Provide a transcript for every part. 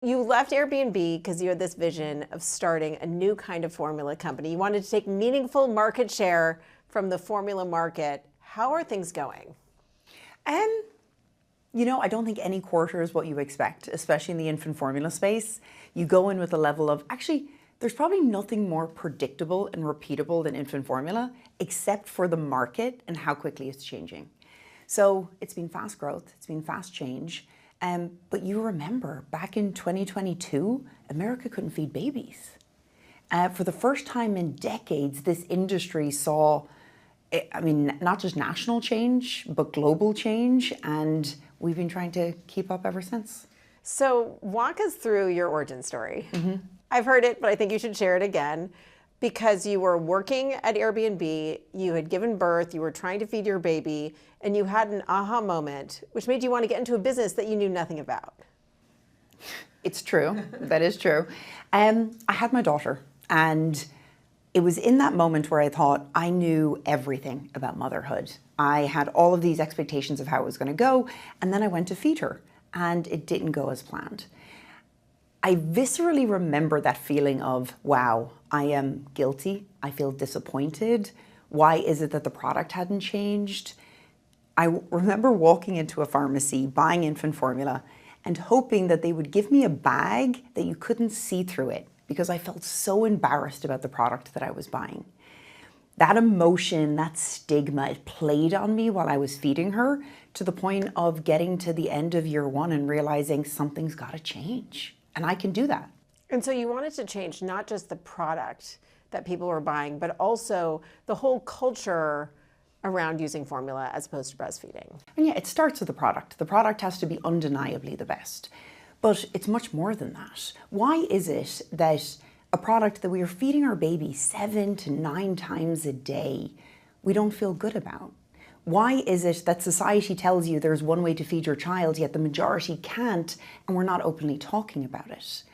you left Airbnb because you had this vision of starting a new kind of formula company. You wanted to take meaningful market share from the formula market. How are things going? I don't think any quarter is what you expect, especially in the infant formula space. You go in with a level of, actually, there's probably nothing more predictable and repeatable than infant formula, except for the market and how quickly it's changing. So it's been fast growth, it's been fast change. But you remember, back in 2022, America couldn't feed babies. For the first time in decades, this industry saw, not just national change, but global change, and we've been trying to keep up ever since. So walk us through your origin story. I've heard it, but I think you should share it again, because you were working at Airbnb, you had given birth, you were trying to feed your baby, and you had an aha moment, which made you want to get into a business that you knew nothing about. It's true. That is true. I had my daughter, and it was in that moment where I thought I knew everything about motherhood. I had all of these expectations of how it was going to go, and then I went to feed her, and it didn't go as planned. I viscerally remember that feeling of, wow, I am guilty. I feel disappointed. Why is it that the product hadn't changed? I remember walking into a pharmacy, buying infant formula, and hoping that they would give me a bag that you couldn't see through it, because I felt so embarrassed about the product that I was buying. That emotion, that stigma, it played on me while I was feeding her, to the point of getting to the end of year one and realizing something's got to change. And I can do that. And so you wanted to change not just the product that people were buying, but also the whole culture around using formula as opposed to breastfeeding. And yeah, it starts with the product. The product has to be undeniably the best. But it's much more than that. Why is it that a product that we are feeding our baby 7 to 9 times a day, we don't feel good about? Why is it that society tells you there's one way to feed your child, yet the majority can't, and we're not openly talking about it?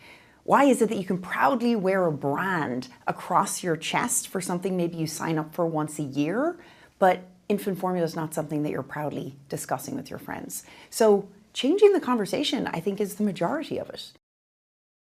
Why is it that you can proudly wear a brand across your chest for something maybe you sign up for once a year, but infant formula is not something that you're proudly discussing with your friends? So changing the conversation, I think, is the majority of it.